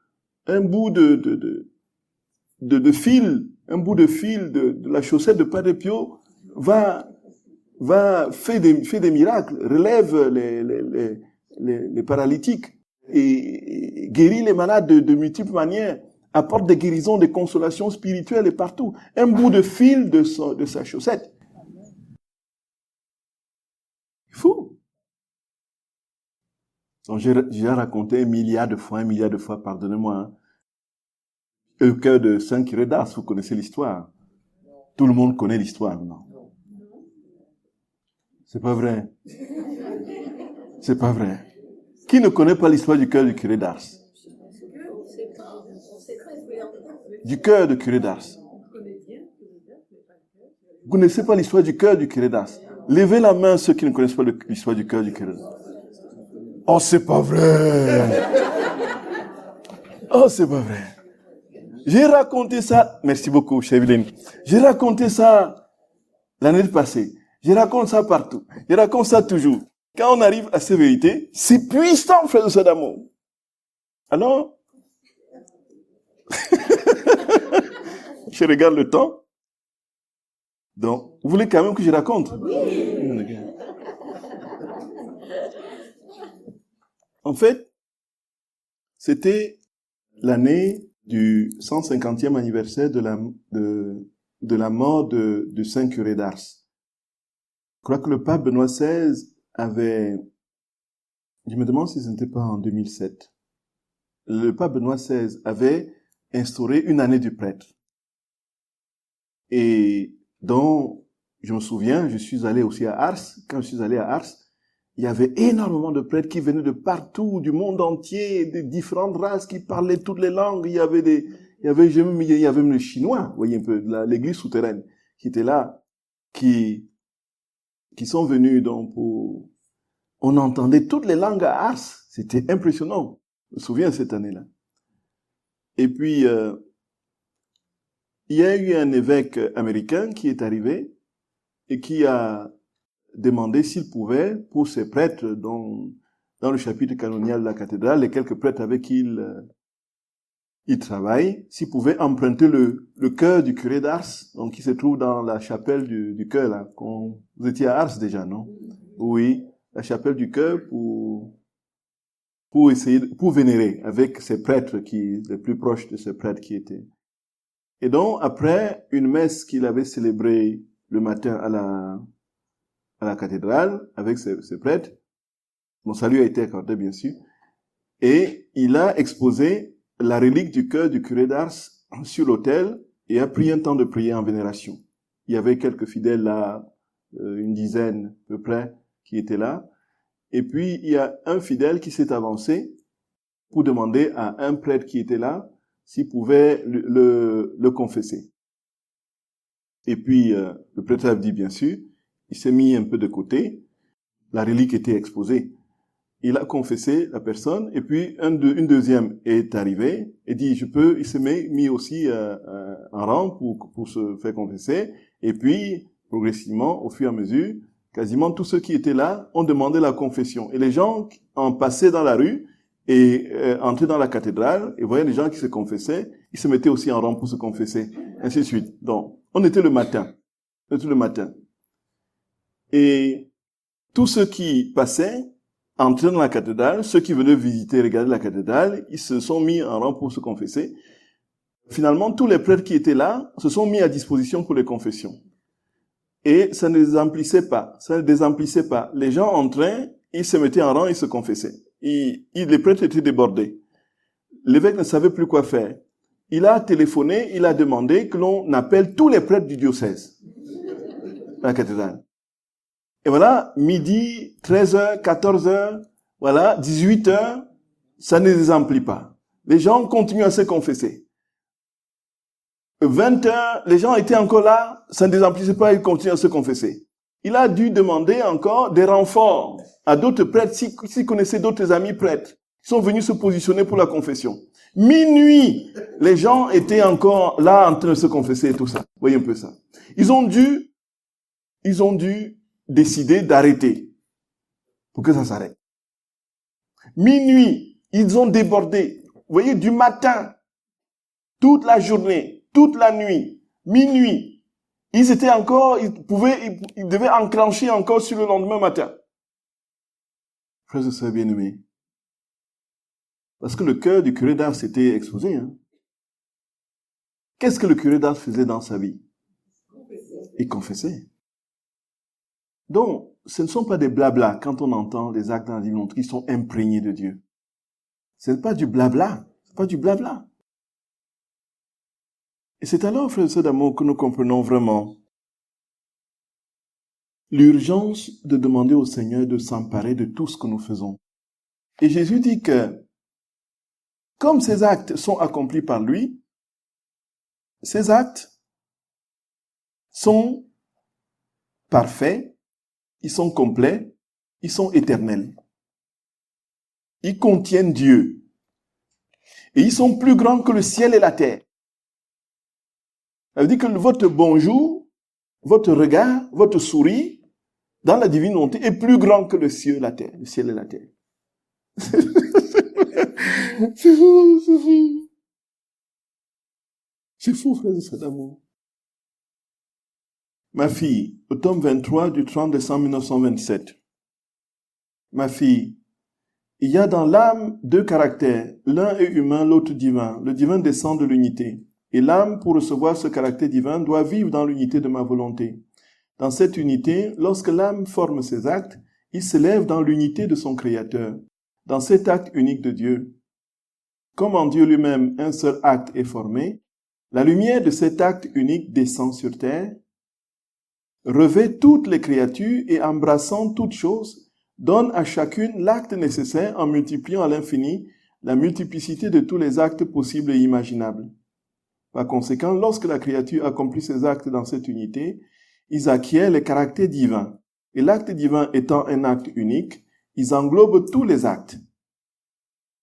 [SPEAKER 1] fil, de la chaussette de Padre Pio fait des miracles, relève les paralytiques et guérit les malades de multiples manières, apporte des guérisons, des consolations spirituelles et partout. Un bout de fil de sa chaussette. Fou. Donc, j'ai raconté un milliard de fois, pardonnez-moi, hein. Le cœur de Saint Curé d'Ars, vous connaissez l'histoire. Tout le monde connaît l'histoire, non? C'est pas vrai. C'est pas vrai. Qui ne connaît pas l'histoire du cœur du Curé d'Ars? Du cœur du Curé d'Ars. Vous ne connaissez pas l'histoire du cœur du Curé d'Ars? Levez la main ceux qui ne connaissent pas l'histoire du cœur du Curé d'Ars. Oh, c'est pas vrai. Oh, c'est pas vrai. J'ai raconté ça. Merci beaucoup, chère Evelyne. J'ai raconté ça l'année passée. Je raconte ça partout. Je raconte ça toujours. Quand on arrive à ces vérités, c'est puissant, frère de ce d'amour. Alors, je regarde le temps. Donc, vous voulez quand même que je raconte? Oui. En fait, c'était l'année du 150e anniversaire de la mort de Saint Curé d'Ars. Je crois que le pape Benoît XVI avait
[SPEAKER 3] je me demande si ce n'était pas en 2007, le pape Benoît XVI avait instauré une année du prêtre. Et donc, je me souviens, je suis allé aussi à Ars. Quand je suis allé à Ars, il y avait énormément de prêtres qui venaient de partout, du monde entier, de différentes races, qui parlaient toutes les langues. Il y avait même les Chinois, vous voyez un peu, l'église souterraine, qui était là, qui sont venus donc pour... On entendait toutes les langues à Ars. C'était impressionnant. Je me souviens cette année-là. Et puis, il y a eu un évêque américain qui est arrivé et qui a demandé s'il pouvait, pour ses prêtres dans le chapitre canonial de la cathédrale, les quelques prêtres avec qui il travaille, s'il pouvait emprunter le chœur du curé d'Ars, donc qui se trouve dans la chapelle du chœur, là. Vous étiez à Ars déjà, non? Oui, la chapelle du chœur pour vénérer avec ces prêtres les plus proches de ces prêtres qui étaient. Et donc, après une messe qu'il avait célébrée le matin à la cathédrale, avec ses prêtres, mon salut a été accordé, bien sûr, et il a exposé la relique du cœur du curé d'Ars sur l'autel et a pris un temps de prière en vénération. Il y avait quelques fidèles là, une dizaine à peu près, qui étaient là. Et puis, il y a un fidèle qui s'est avancé pour demander à un prêtre qui était là s'il pouvait le confesser. Et puis, le prêtre a dit bien sûr, il s'est mis un peu de côté, la relique était exposée. Il a confessé la personne, et puis une deuxième est arrivée, et dit, il s'est mis aussi en rang pour se faire confesser, et puis, progressivement, au fur et à mesure, quasiment tous ceux qui étaient là ont demandé la confession. Et les gens en passaient dans la rue, et entraient dans la cathédrale, et voyaient les gens qui se confessaient, ils se mettaient aussi en rang pour se confesser, ainsi de suite. Donc, on était le matin. Et tous ceux qui passaient, entraient dans la cathédrale, ceux qui venaient visiter, regarder la cathédrale, ils se sont mis en rang pour se confesser. Finalement, tous les prêtres qui étaient là se sont mis à disposition pour les confessions. Et ça ne désemplissait pas. Les gens entraient, ils se mettaient en rang, ils se confessaient. Les prêtres étaient débordés. L'évêque ne savait plus quoi faire. Il a téléphoné, il a demandé que l'on appelle tous les prêtres du diocèse à la cathédrale. Et voilà, midi, 13h, 14h, voilà, 18h, ça ne désemplit pas. Les gens continuent à se confesser. 20h, les gens étaient encore là, ça ne désemplissait pas, ils continuent à se confesser. Il a dû demander encore des renforts à d'autres prêtres, s'il connaissait d'autres amis prêtres, qui sont venus se positionner pour la confession. Minuit, les gens étaient encore là en train de se confesser et tout ça. Vous voyez un peu ça. Ils ont dû décider d'arrêter pour que ça s'arrête. Minuit, ils ont débordé. Vous voyez, du matin, toute la journée, toute la nuit, minuit, ils devaient enclencher encore sur le lendemain matin. Frères et sœurs bien-aimés, parce que le cœur du curé d'Ars s'était exposé. Hein. Qu'est-ce que le curé d'Ars faisait dans sa vie? Il confessait. Donc, ce ne sont pas des blabla quand on entend les actes dans la Bible qui sont imprégnés de Dieu. Ce n'est pas du blabla. C'est pas du blabla. Et c'est alors, frères et sœurs d'amour, que nous comprenons vraiment l'urgence de demander au Seigneur de s'emparer de tout ce que nous faisons. Et Jésus dit que, comme ces actes sont accomplis par lui, ces actes sont parfaits, ils sont complets, ils sont éternels. Ils contiennent Dieu. Et ils sont plus grands que le ciel et la terre. Ça veut dire que votre bonjour, votre regard, votre sourire, dans la divine volonté, est plus grand que le ciel et la terre. Le ciel et la terre. C'est fou, c'est fou. C'est fou, frère et sœurs d'amour. Ma fille, au tome 23 du 30 décembre 1927. Ma fille, il y a dans l'âme deux caractères. L'un est humain, l'autre divin. Le divin descend de l'unité. Et l'âme, pour recevoir ce caractère divin, doit vivre dans l'unité de ma volonté. Dans cette unité, lorsque l'âme forme ses actes, il s'élève dans l'unité de son Créateur. dans cet acte unique de Dieu. Comme en Dieu lui-même un seul acte est formé, la lumière de cet acte unique descend sur terre, revêt toutes les créatures et embrassant toutes choses, donne à chacune l'acte nécessaire en multipliant à l'infini la multiplicité de tous les actes possibles et imaginables. Par conséquent, lorsque la créature accomplit ses actes dans cette unité, ils acquièrent les caractères divins. Et l'acte divin étant un acte unique, ils englobent tous les actes.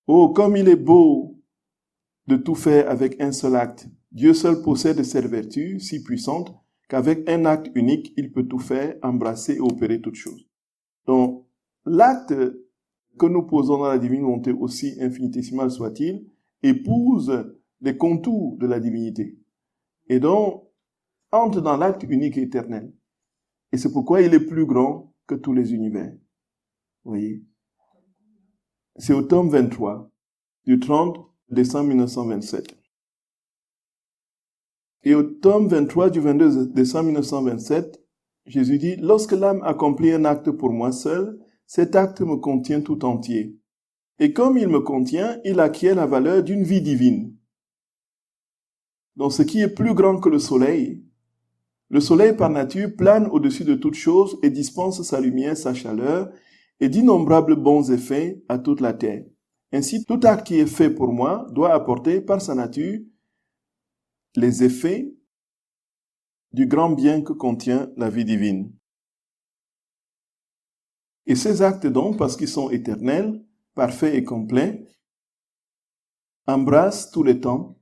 [SPEAKER 3] Oh, comme il est beau de tout faire avec un seul acte. Dieu seul possède cette vertu si puissante qu'avec un acte unique, il peut tout faire, embrasser et opérer toutes choses. Donc, l'acte que nous posons dans la divine volonté, aussi infinitésimal soit-il, épouse les contours de la divinité. Et donc, entre dans l'acte unique et éternel. Et c'est pourquoi il est plus grand que tous les univers. Vous voyez? C'est au tome 23, du 30 décembre 1927. Et au tome 23 du 22 décembre 1927, Jésus dit, « Lorsque l'âme accomplit un acte pour moi seul, cet acte me contient tout entier. Et comme il me contient, il acquiert la valeur d'une vie divine. » Donc ce qui est plus grand que le soleil par nature plane au-dessus de toute chose et dispense sa lumière, sa chaleur et d'innombrables bons effets à toute la terre. Ainsi, tout acte qui est fait pour moi doit apporter par sa nature les effets du grand bien que contient la vie divine. Et ces actes donc, parce qu'ils sont éternels, parfaits et complets, embrassent tous les temps,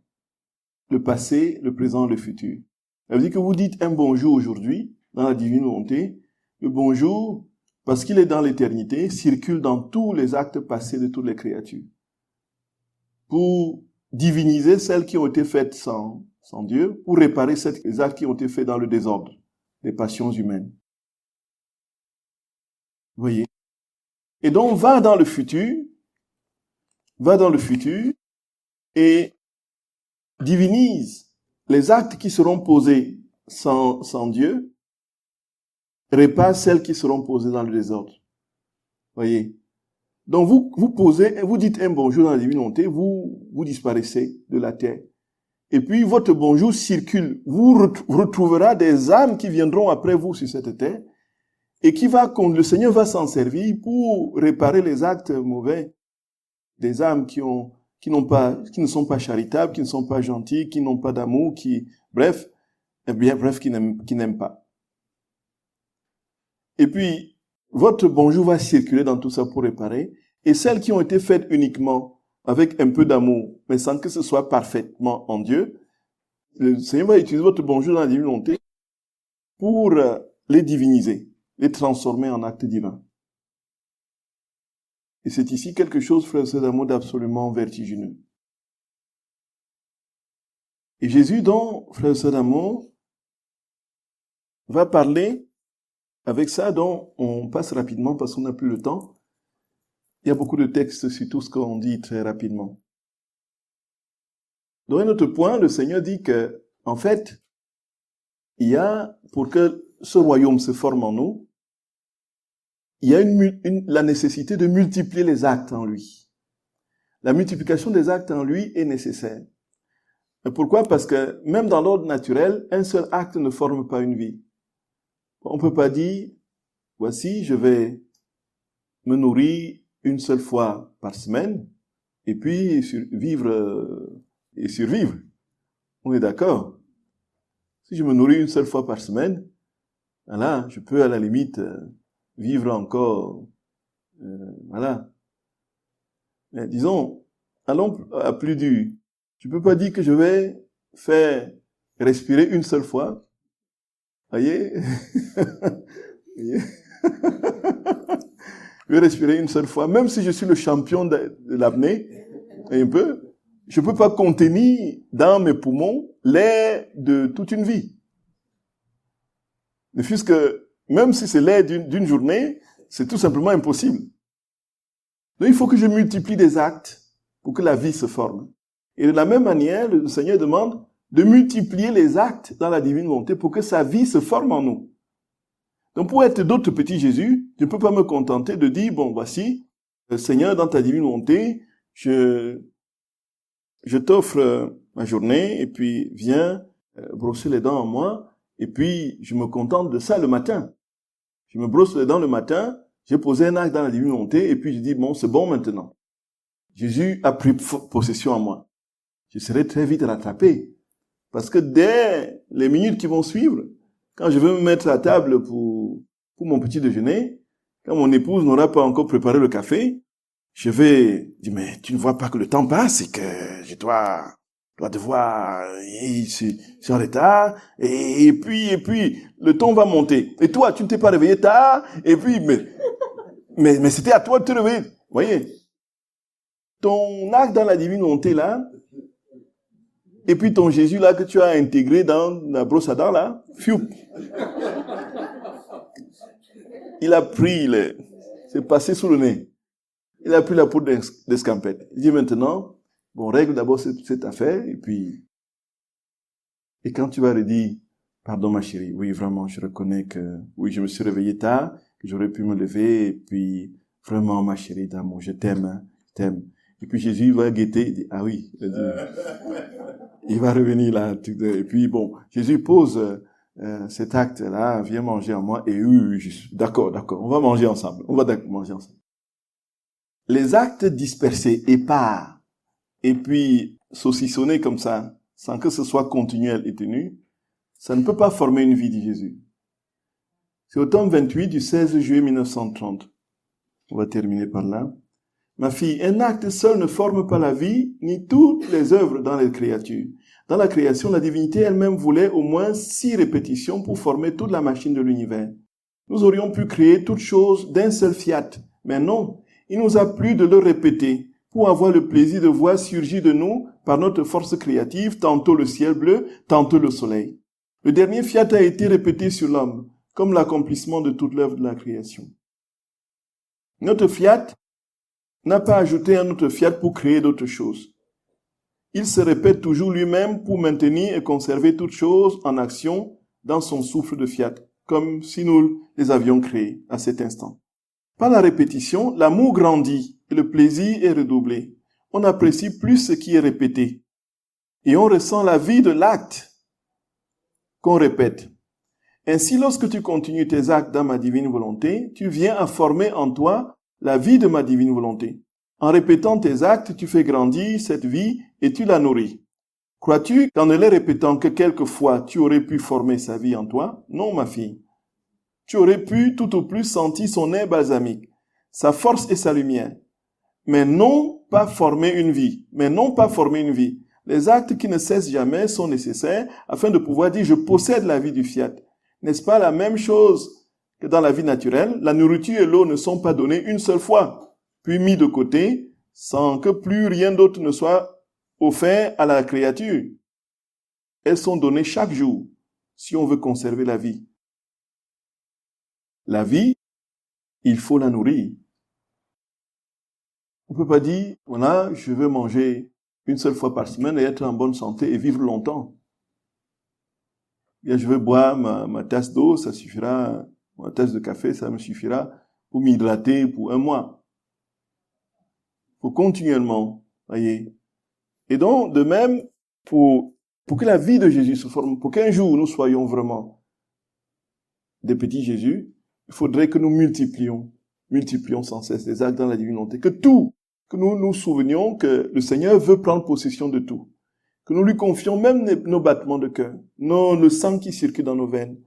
[SPEAKER 3] le passé, le présent, le futur. Ça veut dire que vous dites un bonjour aujourd'hui, dans la divine volonté, le bonjour, parce qu'il est dans l'éternité, circule dans tous les actes passés de toutes les créatures. Pour diviniser celles qui ont été faites sans Dieu, pour réparer les actes qui ont été faits dans le désordre des passions humaines. Vous voyez? Et donc, va dans le futur et divinise les actes qui seront posés sans Dieu, répare celles qui seront posées dans le désordre. Voyez? Donc vous dites un bonjour dans la divine volonté, vous disparaissez de la terre. Et puis votre bonjour circule. Vous retrouverez des âmes qui viendront après vous sur cette terre et le Seigneur va s'en servir pour réparer les actes mauvais des âmes qui ne sont pas charitables, qui ne sont pas gentils, qui n'ont pas d'amour, qui n'aiment pas. Et puis, votre bonjour va circuler dans tout ça pour réparer. Et celles qui ont été faites uniquement avec un peu d'amour, mais sans que ce soit parfaitement en Dieu, le Seigneur va utiliser votre bonjour dans la divine volonté pour les diviniser, les transformer en actes divins. Et c'est ici quelque chose, frères et sœurs d'amour, d'absolument vertigineux. Et Jésus, donc, frères et sœurs d'amour, va parler avec ça, dont on passe rapidement parce qu'on n'a plus le temps. Il y a beaucoup de textes sur tout ce qu'on dit très rapidement. Dans un autre point, le Seigneur dit que, en fait, il y a, pour que ce royaume se forme en nous, il y a la nécessité de multiplier les actes en lui. La multiplication des actes en lui est nécessaire. Et pourquoi? Parce que même dans l'ordre naturel, un seul acte ne forme pas une vie. On ne peut pas dire, voici, je vais me nourrir une seule fois par semaine, et puis survivre. On est d'accord? Si je me nourris une seule fois par semaine, voilà, je peux à la limite vivre encore, voilà. Mais disons, allons à plus dur. Tu peux pas dire que je vais faire respirer une seule fois. Voyez? Voyez? Je vais respirer une seule fois, même si je suis le champion de l'apnée, je peux pas contenir dans mes poumons l'air de toute une vie. Ne fût-ce que, même si c'est l'air d'une journée, c'est tout simplement impossible. Donc il faut que je multiplie des actes pour que la vie se forme. Et de la même manière, le Seigneur demande de multiplier les actes dans la divine volonté pour que sa vie se forme en nous. Donc pour être d'autres petits Jésus, je ne peux pas me contenter de dire, bon, voici, Seigneur, dans ta divine volonté, je t'offre ma journée et puis viens brosser les dents en moi et puis je me contente de ça le matin. Je me brosse les dents le matin, j'ai posé un acte dans la divine volonté et puis je dis, bon, c'est bon maintenant. Jésus a pris possession en moi. Je serai très vite rattrapé. Parce que dès les minutes qui vont suivre, quand je vais me mettre à table pour mon petit déjeuner, quand mon épouse n'aura pas encore préparé le café, je vais dire, mais tu ne vois pas que le temps passe et que je dois devoir, c'est en retard, et puis, le ton va monter. Et toi, tu ne t'es pas réveillé tard, et puis, mais c'était à toi de te réveiller. Vous voyez? Ton acte dans la divine volonté, là, et puis ton Jésus, là, que tu as intégré dans la brosse à dents, là, fiou. Il a pris, c'est passé sous le nez. Il a pris la poudre d'escampette. Il dit maintenant, bon, règle d'abord cette affaire, et quand tu vas redire, pardon ma chérie, oui, vraiment, je reconnais que, oui, je me suis réveillé tard, que j'aurais pu me lever, et puis, vraiment, ma chérie d'amour, je t'aime, hein, je t'aime. Et puis Jésus va guetter, il dit, ah oui, il va revenir là, et puis bon, Jésus pose cet acte-là, viens manger en moi, et oui, d'accord, on va manger ensemble, manger ensemble. Les actes dispersés, épars, et puis saucissonnés comme ça, sans que ce soit continuel et tenu, ça ne peut pas former une vie, dit Jésus. C'est au tome 28 du 16 juillet 1930. On va terminer par là. Ma fille, un acte seul ne forme pas la vie, ni toutes les œuvres dans les créatures. Dans la création, la divinité elle-même voulait au moins 6 répétitions pour former toute la machine de l'univers. Nous aurions pu créer toute chose d'un seul fiat, mais non, il nous a plu de le répéter pour avoir le plaisir de voir surgir de nous, par notre force créative, tantôt le ciel bleu, tantôt le soleil. Le dernier fiat a été répété sur l'homme, comme l'accomplissement de toute l'œuvre de la création. Notre fiat n'a pas ajouté un autre fiat pour créer d'autres choses. Il se répète toujours lui-même pour maintenir et conserver toutes choses en action dans son souffle de fiat, comme si nous les avions créées à cet instant. Par la répétition, l'amour grandit et le plaisir est redoublé. On apprécie plus ce qui est répété et on ressent la vie de l'acte qu'on répète. Ainsi, lorsque tu continues tes actes dans ma divine volonté, tu viens à former en toi la vie de ma divine volonté. En répétant tes actes, tu fais grandir cette vie et tu la nourris. Crois-tu qu'en ne les répétant que quelquefois, tu aurais pu former sa vie en toi? Non, ma fille. Tu aurais pu tout au plus sentir son air balsamique, sa force et sa lumière. Mais non pas former une vie. Les actes qui ne cessent jamais sont nécessaires afin de pouvoir dire « je possède la vie du fiat ». N'est-ce pas la même chose que dans la vie naturelle? La nourriture et l'eau ne sont pas données une seule fois, puis mis de côté, sans que plus rien d'autre ne soit offert à la créature. Elles sont données chaque jour, si on veut conserver la vie. La vie, il faut la nourrir. On ne peut pas dire, voilà, je veux manger une seule fois par semaine et être en bonne santé et vivre longtemps. Bien, je veux boire ma tasse d'eau, ça suffira, ma tasse de café, ça me suffira pour m'hydrater pour un mois. Faut continuellement, voyez. Et donc, de même, pour que la vie de Jésus se forme, pour qu'un jour nous soyons vraiment des petits Jésus, il faudrait que nous multiplions sans cesse les actes dans la divine volonté, que nous nous souvenions que le Seigneur veut prendre possession de tout. Que nous lui confions même nos battements de cœur, le sang qui circule dans nos veines,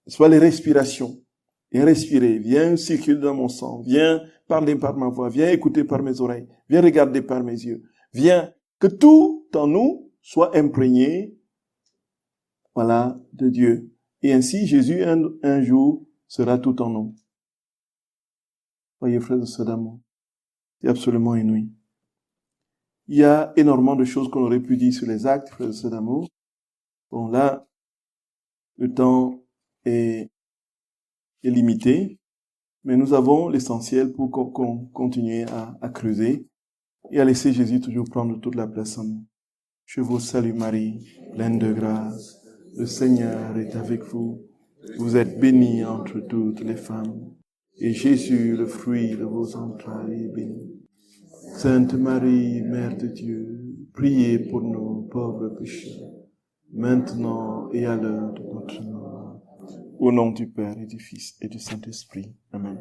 [SPEAKER 3] soit les respirations. Viens respirer, viens circuler dans mon sang, viens parler par ma voix, viens écouter par mes oreilles, viens regarder par mes yeux. Viens, que tout en nous soit imprégné, voilà, de Dieu. Et ainsi, Jésus, un jour, sera tout en nous. Voyez, frères et sœurs d'amour, c'est absolument inouï. Il y a énormément de choses qu'on aurait pu dire sur les actes, frères et sœurs d'amour. Bon, là, le temps est limité, mais nous avons l'essentiel pour continuer à creuser et à laisser Jésus toujours prendre toute la place en nous. Je vous salue Marie, pleine de grâce. Le Seigneur est avec vous. Vous êtes bénie entre toutes les femmes. Et Jésus, le fruit de vos entrailles, est béni.
[SPEAKER 1] Sainte Marie, Mère de Dieu, priez pour nos pauvres pécheurs, maintenant et à l'heure de notre mort. Au nom du Père et du Fils et du Saint-Esprit. Amen.